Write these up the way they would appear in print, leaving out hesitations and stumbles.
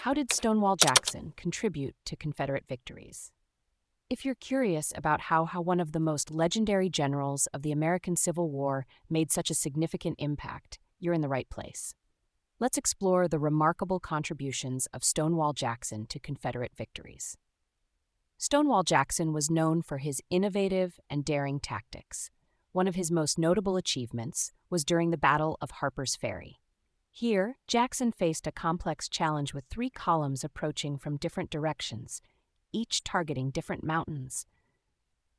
How did Stonewall Jackson contribute to Confederate victories? If you're curious about how one of the most legendary generals of the American Civil War made such a significant impact, you're in the right place. Let's explore the remarkable contributions of Stonewall Jackson to Confederate victories. Stonewall Jackson was known for his innovative and daring tactics. One of his most notable achievements was during the Battle of Harpers Ferry. Here, Jackson faced a complex challenge with three columns approaching from different directions, each targeting different mountains.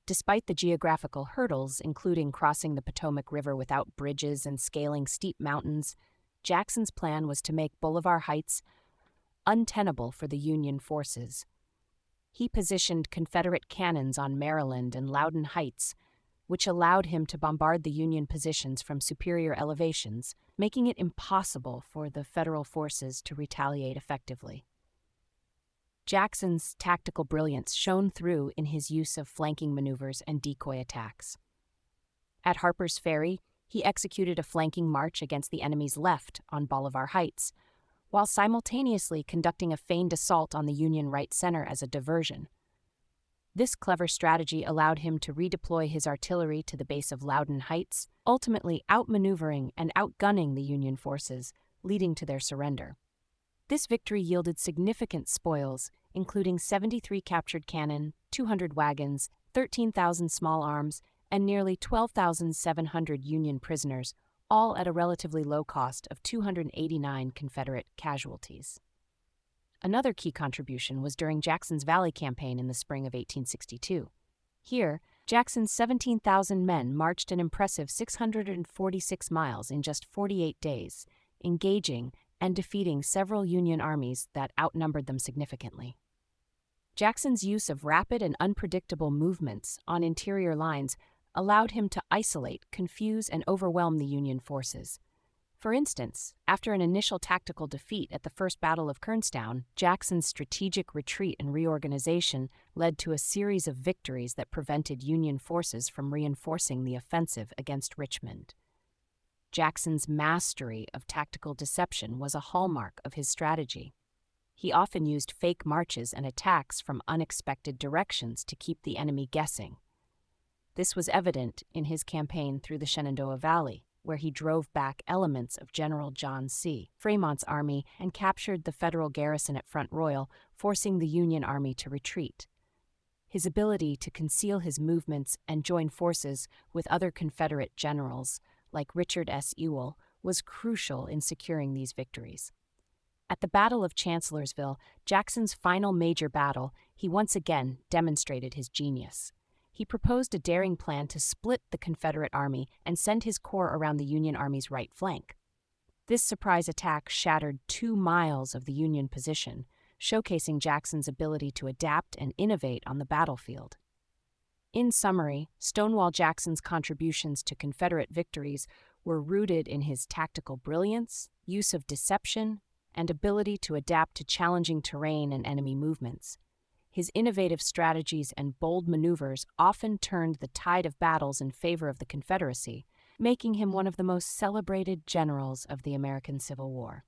Despite the geographical hurdles, including crossing the Potomac River without bridges and scaling steep mountains, Jackson's plan was to make Bolivar Heights untenable for the Union forces. He positioned Confederate cannons on Maryland and Loudoun Heights, which allowed him to bombard the Union positions from superior elevations, making it impossible for the Federal forces to retaliate effectively. Jackson's tactical brilliance shone through in his use of flanking maneuvers and decoy attacks. At Harpers Ferry, he executed a flanking march against the enemy's left on Bolivar Heights, while simultaneously conducting a feigned assault on the Union right center as a diversion. This clever strategy allowed him to redeploy his artillery to the base of Loudoun Heights, ultimately outmaneuvering and outgunning the Union forces, leading to their surrender. This victory yielded significant spoils, including 73 captured cannon, 200 wagons, 13,000 small arms, and nearly 12,700 Union prisoners, all at a relatively low cost of 289 Confederate casualties. Another key contribution was during Jackson's Valley Campaign in the spring of 1862. Here, Jackson's 17,000 men marched an impressive 646 miles in just 48 days, engaging and defeating several Union armies that outnumbered them significantly. Jackson's use of rapid and unpredictable movements on interior lines allowed him to isolate, confuse, and overwhelm the Union forces. For instance, after an initial tactical defeat at the First Battle of Kernstown, Jackson's strategic retreat and reorganization led to a series of victories that prevented Union forces from reinforcing the offensive against Richmond. Jackson's mastery of tactical deception was a hallmark of his strategy. He often used fake marches and attacks from unexpected directions to keep the enemy guessing. This was evident in his campaign through the Shenandoah Valley, where he drove back elements of General John C. Fremont's army and captured the Federal garrison at Front Royal, forcing the Union army to retreat. His ability to conceal his movements and join forces with other Confederate generals, like Richard S. Ewell, was crucial in securing these victories. At the Battle of Chancellorsville, Jackson's final major battle, he once again demonstrated his genius. He proposed a daring plan to split the Confederate army and send his corps around the Union army's right flank. This surprise attack shattered 2 miles of the Union position, showcasing Jackson's ability to adapt and innovate on the battlefield. In summary, Stonewall Jackson's contributions to Confederate victories were rooted in his tactical brilliance, use of deception, and ability to adapt to challenging terrain and enemy movements. His innovative strategies and bold maneuvers often turned the tide of battles in favor of the Confederacy, making him one of the most celebrated generals of the American Civil War.